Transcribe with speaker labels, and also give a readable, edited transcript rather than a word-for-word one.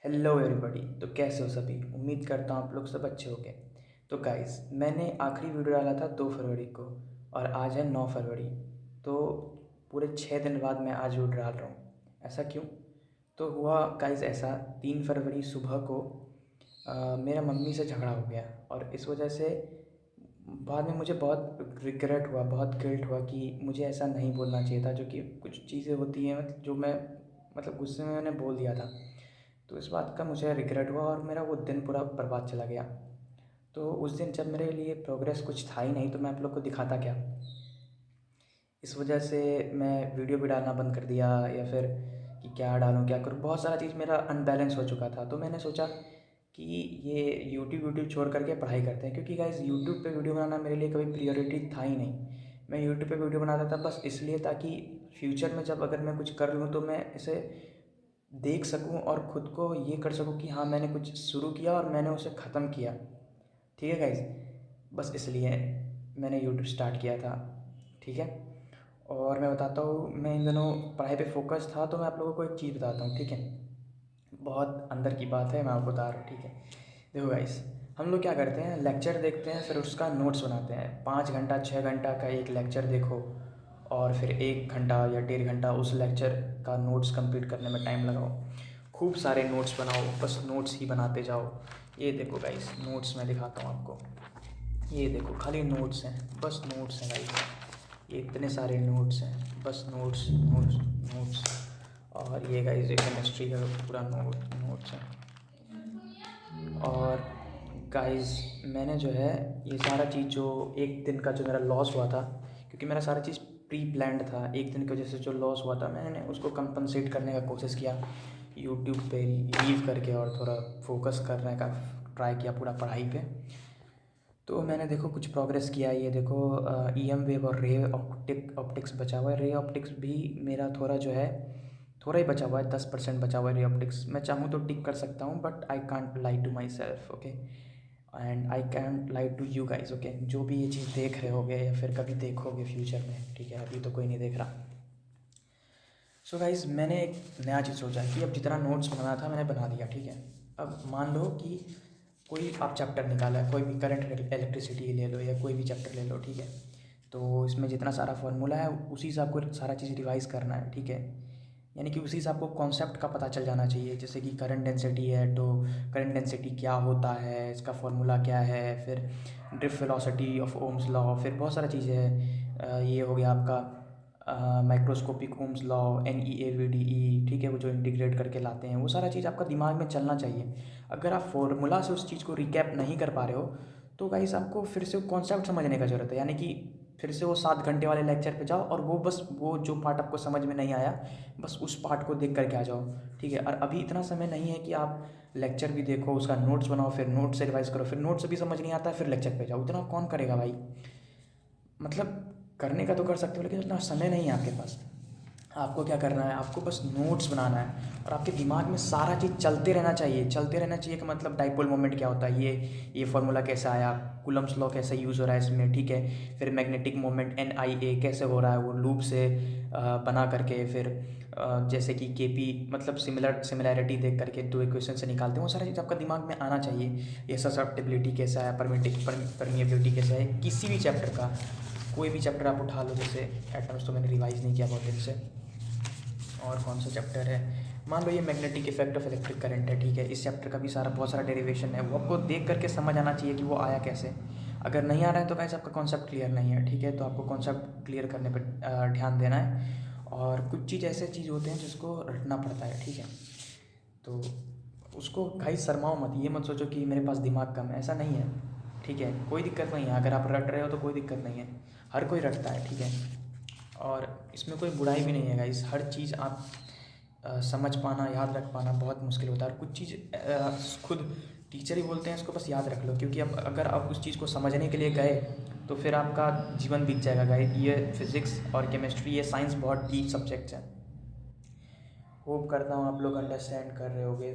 Speaker 1: Hello everybody. तो कैसे हो सभी? उम्मीद करता हूँ आप लोग सब अच्छे होंगे। तो गाइस, मैंने आखिरी वीडियो डाला था 2 फरवरी को और आज है 9 फरवरी। तो पूरे 6 दिन बाद मैं आज वीडियो डाल रहा हूँ। ऐसा क्यों? तो हुआ गाइस ऐसा, 3 फरवरी सुबह को मेरा मम्मी से झगड़ा हो गया और इस वजह से बाद में मुझे बहुत रिग्रेट हुआ, बहुत गिल्ट हुआ कि मुझे ऐसा नहीं बोलना चाहिए था। जो कि कुछ चीज़ें होती हैं जो मैं गुस्से में मैंने बोल दिया था। तो इस बात का मुझे रिग्रेट हुआ और मेरा वो दिन पूरा बर्बाद चला गया। तो उस दिन जब मेरे लिए प्रोग्रेस कुछ था ही नहीं तो मैं आप लोग को दिखाता क्या। इस वजह से मैं वीडियो भी डालना बंद कर दिया, या फिर कि क्या डालूँ क्या करूँ, बहुत सारा चीज़ मेरा अनबैलेंस हो चुका था। तो मैंने सोचा कि ये यूट्यूब यूट्यूब छोड़ करके पढ़ाई करते हैं, क्योंकि गाइस यूट्यूब पे वीडियो बनाना मेरे लिए कभी प्रियोरिटी था ही नहीं। मैं यूट्यूब पे वीडियो बनाता था बस इसलिए ताकि फ्यूचर में जब अगर मैं कुछ कर लूँ तो मैं इसे देख सकूँ और ख़ुद को ये कर सकूँ कि हाँ, मैंने कुछ शुरू किया और मैंने उसे ख़त्म किया। ठीक है गाइस, बस इसलिए मैंने यूट्यूब स्टार्ट किया था। ठीक है, और मैं बताता हूँ, मैं इन दिनों पढ़ाई पे फोकस था। तो मैं आप लोगों को एक चीज़ बताता हूँ, ठीक है? बहुत अंदर की बात है, मैं आपको बता रहा हूँ। ठीक है, देखो गाइस, हम लोग क्या करते हैं, लेक्चर देखते हैं, फिर उसका नोट्स बनाते हैं। 5 घंटा 6 घंटा का एक लेक्चर देखो और फिर 1 घंटा या 1.5 घंटा उस लेक्चर का नोट्स कंप्लीट करने में टाइम लगाओ। खूब सारे नोट्स बनाओ, बस नोट्स ही बनाते जाओ। ये देखो गाइस, नोट्स मैं दिखाता हूँ आपको। ये देखो, खाली नोट्स हैं, बस नोट्स हैं गाइस। ये इतने सारे नोट्स हैं, बस नोट्स नोट्स नोट्स। और ये गाइस, ये केमिस्ट्री का पूरा नोट्स है। और गाइस, मैंने जो है ये सारा चीज़, जो एक दिन का जो मेरा लॉस हुआ था, क्योंकि मेरा सारा चीज़ प्री प्लान्ड था, एक दिन की वजह से जो लॉस हुआ था मैंने उसको कंपनसेट करने का कोशिश किया। यूट्यूब पे लीव करके और थोड़ा फोकस करने का ट्राई किया पूरा पढ़ाई पे। तो मैंने देखो कुछ प्रोग्रेस किया। ये देखो, EM वेव और रे ऑप्टिक्स बचा हुआ है। रे ऑप्टिक्स भी मेरा थोड़ा जो है, थोड़ा ही बचा हुआ है, 10% बचा हुआ है रे ऑप्टिक्स। मैं चाहूँ तो टिक कर सकता हूँ, but I can't lie to myself, okay? And I can't lie to you guys, okay? जो भी ये चीज़ देख रहे होगे या फिर कभी देखोगे फ्यूचर में, ठीक है? अभी तो कोई नहीं देख रहा। सो गाइज, मैंने एक नया चीज़ सोचा कि अब जितना नोट्स बनाना था मैंने बना दिया, ठीक है? अब मान लो कि कोई आप चैप्टर निकाला है, कोई भी करंट इलेक्ट्रिसिटी ले लो या कोई भी चैप्टर ले लो, ठीक है? तो इसमें जितना सारा फार्मूला है उसी से आपको सारा चीज़ रिवाइज़ करना है, ठीक है? यानी कि उसी से आपको कॉन्सेप्ट का पता चल जाना चाहिए। जैसे कि करंट डेंसिटी है तो करंट डेंसिटी क्या होता है, इसका फार्मूला क्या है, फिर drift velocity of Ohm's law, फिर बहुत सारा चीज़ें है। ये हो गया आपका माइक्रोस्कोपिक ओम्स लॉ, NEAVDE, ठीक है? वो जो इंटीग्रेट करके लाते हैं, वो सारा चीज़ आपका दिमाग में चलना चाहिए। अगर आप फॉर्मूला से उस चीज़ को रिकैप नहीं कर पा रहे हो तो गाइस आपको फिर से कॉन्सेप्ट समझने का ज़रूरत है। यानी कि फिर से वो 7 घंटे वाले लेक्चर पे जाओ और वो बस वो जो पार्ट आपको समझ में नहीं आया, बस उस पार्ट को देख करके आ जाओ, ठीक है? और अभी इतना समय नहीं है कि आप लेक्चर भी देखो, उसका नोट्स बनाओ, फिर नोट से रिवाइज करो, फिर नोट से भी समझ नहीं आता है फिर लेक्चर पे जाओ। इतना कौन करेगा भाई? मतलब करने का तो कर सकते हो लेकिन उतना समय नहीं है आपके पास। आपको क्या करना है, आपको बस नोट्स बनाना है और आपके दिमाग में सारा चीज़ चलते रहना चाहिए। चलते रहना चाहिए कि मतलब डाइपोल मोमेंट क्या होता है, ये फार्मूला कैसे आया, कूलम्ब्स लॉ कैसे यूज़ हो रहा है इसमें, ठीक है? फिर मैग्नेटिक मोमेंट NIA कैसे हो रहा है, वो लूप से बना करके, फिर जैसे कि KP मतलब सिमिलैरिटी देख करके दो इक्वेशन से निकालते हैं, वो सारा चीज़ आपका दिमाग में आना चाहिए। ये ससेप्टिबिलिटी कैसा है, परमिएबिलिटी कैसा है, किसी भी चैप्टर का कोई भी चैप्टर आप उठा लो। जैसे एटम्स तो मैंने रिवाइज़ नहीं किया बहुत दिन से। और कौन सा चैप्टर है, मान लो ये magnetic effect of electric current है, ठीक है? इस चैप्टर का भी बहुत सारा डेरिवेशन है, वो आपको देख करके समझ आना चाहिए कि वो आया कैसे। अगर नहीं आ रहा है तो वैसे आपका कॉन्सेप्ट क्लियर नहीं है, ठीक है? तो आपको कॉन्सेप्ट क्लियर करने पर ध्यान देना है। और कुछ चीज़ ऐसे चीज़ होते हैं जिसको रटना पड़ता है, ठीक है? तो उसको भाई शर्माओ मत, ये मत सोचो कि मेरे पास दिमाग कम है, ऐसा नहीं है, ठीक है? कोई दिक्कत नहीं है, अगर आप रट रहे हो तो कोई दिक्कत नहीं है, हर कोई रटता है, ठीक है? और इसमें कोई बुराई भी नहीं है गाइस। हर चीज़ आप समझ पाना, याद रख पाना बहुत मुश्किल होता है। और कुछ चीज़ खुद टीचर ही बोलते हैं इसको बस याद रख लो, क्योंकि अब अगर आप उस चीज़ को समझने के लिए गए तो फिर आपका जीवन बीत जाएगा गाइस। ये फिज़िक्स और केमिस्ट्री, ये साइंस बहुत डीप सब्जेक्ट्स हैं। होप करता हूँ आप लोग अंडरस्टैंड कर रहे होगे।